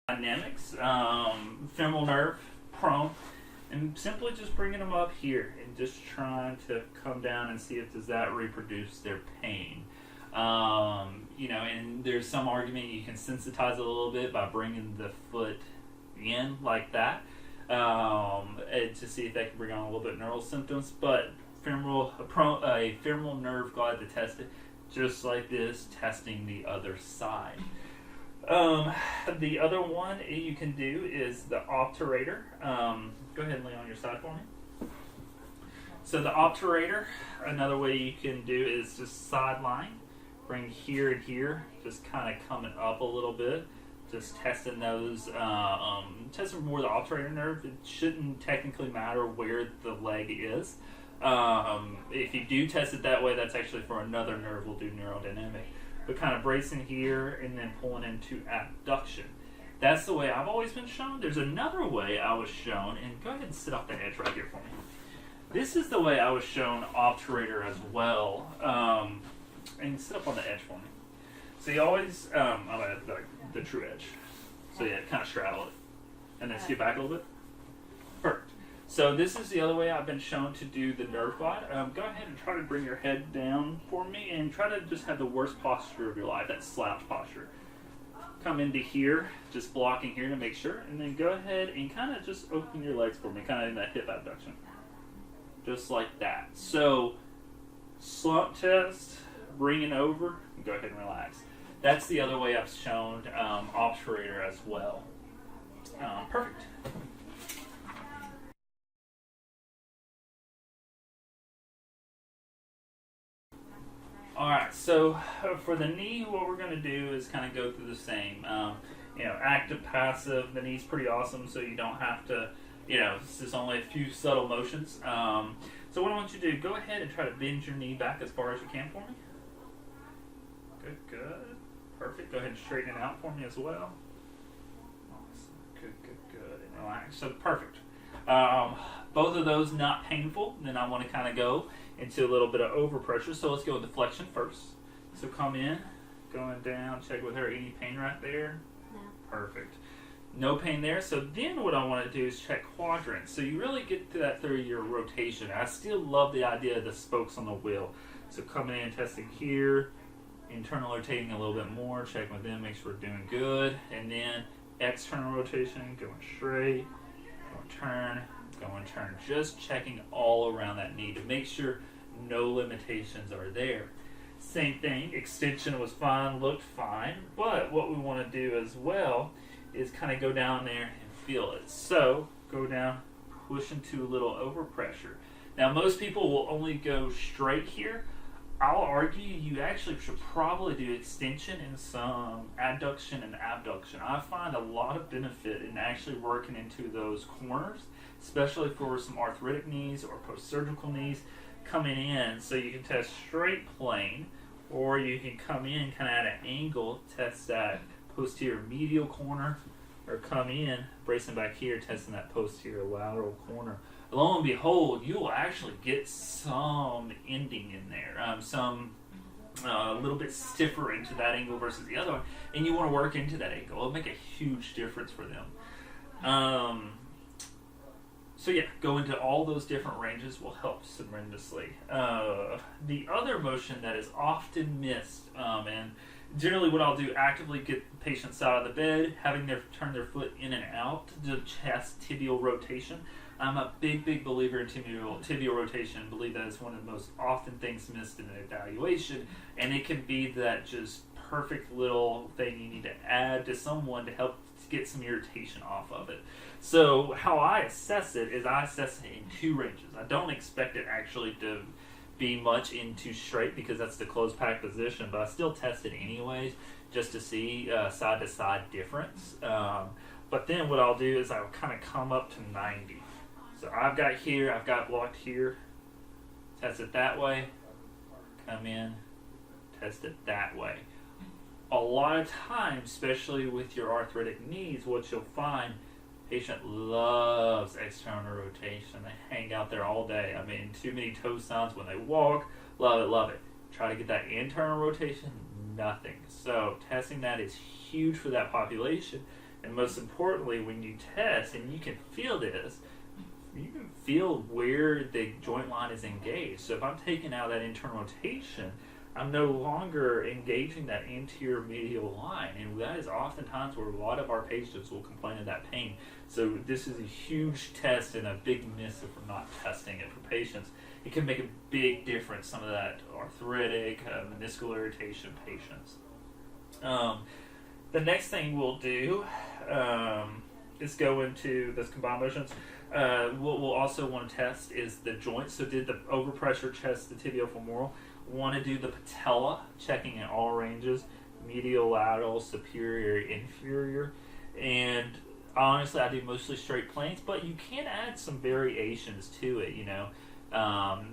dynamics, femoral nerve, prone, and simply just bringing them up here and just trying to come down and see if does that reproduce their pain. And there's some argument you can sensitize it a little bit by bringing the foot in like that and to see if that can bring on a little bit of neural symptoms. But a femoral nerve glide to test it, just like this, testing the other side. The other one you can do is the obturator. Go ahead and lay on your side for me. So the obturator, another way you can do is just sideline. Bring here and here, just kind of coming up a little bit. Just testing those, testing more the obturator nerve. It shouldn't technically matter where the leg is. If you do test it that way, that's actually for another nerve. We'll do neurodynamic. But kind of bracing here and then pulling into abduction. That's the way I've always been shown. There's another way I was shown, and go ahead and sit off the edge right here for me. This is the way I was shown obturator as well. And sit up on the edge for me. So you always, I'm at the true edge. So yeah, kind of straddle it. And then scoot back a little bit. Perfect. So this is the other way I've been shown to do the nerve glide. Go ahead and try to bring your head down for me and try to just have the worst posture of your life, that slouch posture. Come into here, just blocking here to make sure, and then go ahead and kind of just open your legs for me, kind of in that hip abduction. Just like that. So, slump test, bring it over, and go ahead and relax. That's the other way I've shown obturator as well. Perfect. Alright, so for the knee, what we're going to do is kind of go through the same. Active, passive, the knee's pretty awesome, so you don't have to, it's just only a few subtle motions. So what I want you to do, go ahead and try to bend your knee back as far as you can for me. Good. Perfect. Go ahead and straighten it out for me as well. Awesome. Good. And relax. So perfect. Both of those not painful. Then I want to kind of go into a little bit of overpressure. So let's go with deflection first. So come in, going down, check with her. Any pain right there? No. Perfect. No pain there. So then what I want to do is check quadrants. So you really get to that third year rotation. I still love the idea of the spokes on the wheel. So coming in, testing here, internal rotating a little bit more, checking with them, make sure we're doing good. And then external rotation, going straight, going turn, just checking all around that knee to make sure no limitations are there. Same thing, extension was fine, looked fine, but what we want to do as well is kind of go down there and feel it. So go down, push into a little overpressure. Now most people will only go straight here. I'll argue you actually should probably do extension and some adduction and abduction. I find a lot of benefit in actually working into those corners, especially for some arthritic knees or post-surgical knees coming in. So you can test straight plane, or you can come in kind of at an angle, test that posterior medial corner, or come in, bracing back here, testing that posterior lateral corner. Lo and behold, you will actually get some ending in there, a little bit stiffer into that angle versus the other one, and you want to work into that angle. It'll make a huge difference for them. So yeah, go into all those different ranges will help tremendously. The other motion that is often missed, and generally what I'll do, actively get the patients out of the bed, having them turn their foot in and out to chest tibial rotation. I'm a big believer in tibial rotation. Believe that is one of the most often things missed in an evaluation, and it can be that just perfect little thing you need to add to someone to help get some irritation off of it. So how I assess it is I assess it in two ranges. I don't expect it actually to be much into straight because that's the closed pack position, but I still test it anyways just to see side to side difference. But then what I'll do is I'll kind of come up to 90. So I've got blocked here, test it that way, come in, test it that way. A lot of times, especially with your arthritic knees, what you'll find, patient loves external rotation. They hang out there all day. I mean, too many toe signs when they walk, love it. Try to get that internal rotation, nothing. So testing that is huge for that population And most importantly, when you test, and you can feel this, you can feel where the joint line is engaged. So if I'm taking out that internal rotation, I'm no longer engaging that anterior medial line, and that is oftentimes where a lot of our patients will complain of that pain. So this is a huge test and a big miss if we're not testing it for patients. It can make a big difference, some of that arthritic, meniscal irritation patients. The next thing we'll do is go into those combined motions. What we'll also want to test is the joints. So did the overpressure test the tibiofemoral. Want to do the patella, checking in all ranges, medial, lateral, superior, inferior. And honestly, I do mostly straight planes, but you can add some variations to it,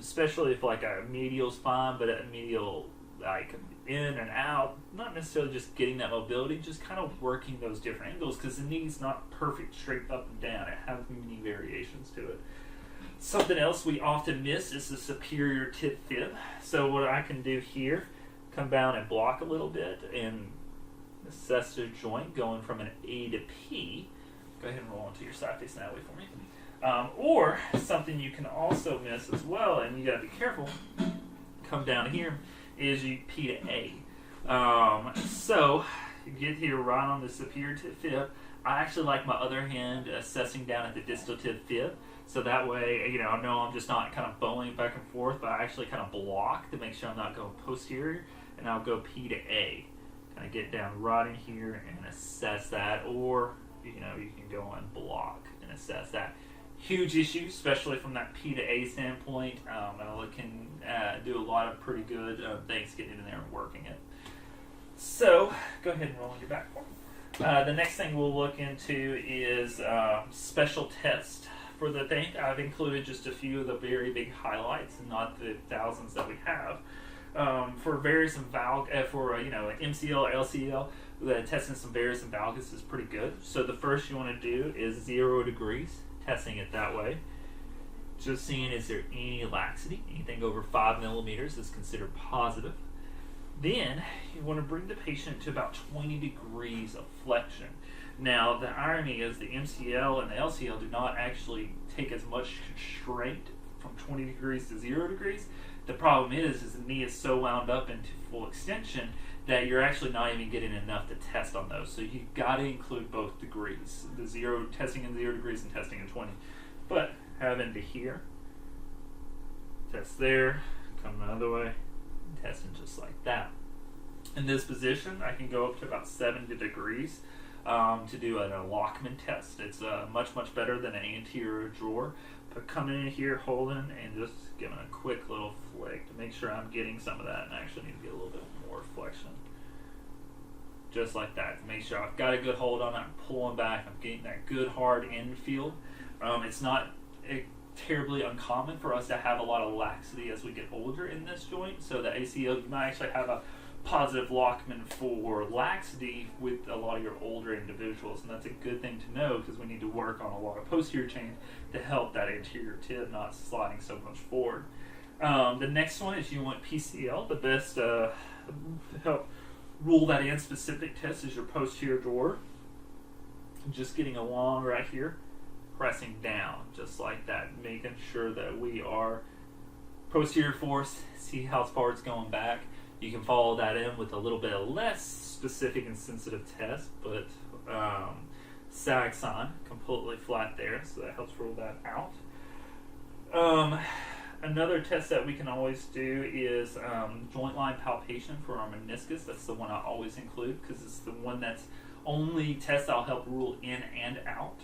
especially if like a medial spine, but a medial like in and out, not necessarily just getting that mobility, just kind of working those different angles, because the knee's not perfect straight up and down. It has many variations to it. Something else we often miss is the superior tib fib. So what I can do here, come down and block a little bit and assess the joint going from an A to P. Go ahead and roll into your side facing that way for me. Or something you can also miss as well, and you got to be careful, come down here, is you P to A. So you get here right on the superior tib fib. I actually like my other hand assessing down at the distal tib fib. So that way, I know I'm just not kind of bowing back and forth, but I actually kind of block to make sure I'm not going posterior, and I'll go P to A. Kind of get down right in here and assess that, or, you can go and block and assess that. Huge issue, especially from that P to A standpoint. And it can do a lot of pretty good things getting in there and working it. So, go ahead and roll on your back for me. The next thing we'll look into is special tests for the thing. I've included just a few of the very big highlights, and not the thousands that we have. For various and valgus, for MCL, LCL, testing some various and valgus is pretty good. So the first you want to do is 0 degrees, testing it that way. Just seeing, is there any laxity? Anything over 5 millimeters is considered positive. Then you want to bring the patient to about 20 degrees of flexion. Now, the irony is the MCL and the LCL do not actually take as much constraint from 20 degrees to 0 degrees. The problem is the knee is so wound up into full extension that you're actually not even getting enough to test on those. So you've got to include both degrees, testing in 0 degrees and testing in 20. But having to here, test there, come another way, and testing just like that. In this position, I can go up to about 70 degrees to do an Lockman test. It's much, much better than an anterior drawer. But coming in here, holding, and just giving a quick little flick to make sure I'm getting some of that, and I actually need to get a little bit more flexion. Just like that, to make sure I've got a good hold on it, I'm pulling back, I'm getting that good hard infield. It's not terribly uncommon for us to have a lot of laxity as we get older in this joint, so the ACL, you might actually have a positive Lockman for laxity with a lot of your older individuals, and that's a good thing to know, because we need to work on a lot of posterior chain to help that anterior tib not sliding so much forward. The next one is you want PCL. The best to help rule that in specific test is your posterior drawer. Just getting along right here, pressing down just like that, making sure that we are posterior force, see how far it's going back. You can follow that in with a little bit of less specific and sensitive test, but Saxon, completely flat there, so that helps rule that out. Another test that we can always do is joint line palpation for our meniscus. That's the one I always include, because it's the one that's only test I'll help rule in and out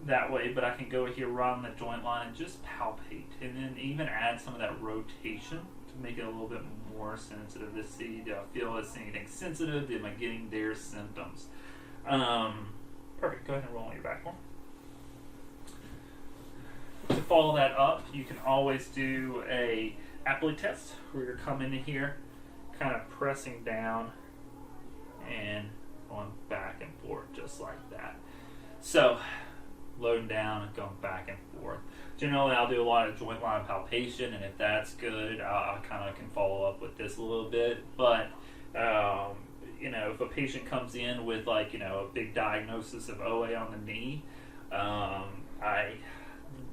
that way. But I can go here right on the joint line and just palpate, and then even add some of that rotation to make it a little bit more sensitive to see, do I feel it's anything sensitive? Am I getting their symptoms? Perfect. Go ahead and roll on your back one. To follow that up, you can always do a Apley test, where you're coming in here, kind of pressing down and going back and forth just like that. So, loading down and going back and forth. Generally, I'll do a lot of joint line palpation, and if that's good, I kind of can follow up with this a little bit. But, if a patient comes in with like, a big diagnosis of OA on the knee, I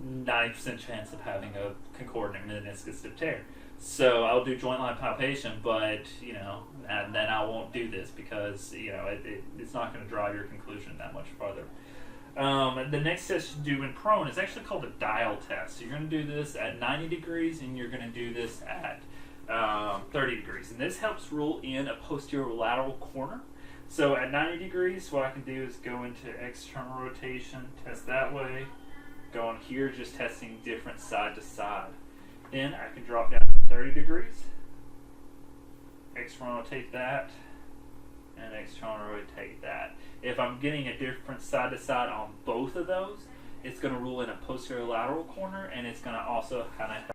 90% chance of having a concordant meniscus dip tear. So I'll do joint line palpation, but and then I won't do this because it's not going to drive your conclusion that much farther. The next test you do in prone is actually called a dial test. So you're going to do this at 90 degrees and you're going to do this at 30 degrees. And this helps rule in a posterior lateral corner. So at 90 degrees, what I can do is go into external rotation, test that way. Go on here, just testing different side to side. Then I can drop down to 30 degrees, external rotate that, and external rotate that. If I'm getting a different side to side on both of those, it's going to rule in a posterior lateral corner, and it's going to also kind of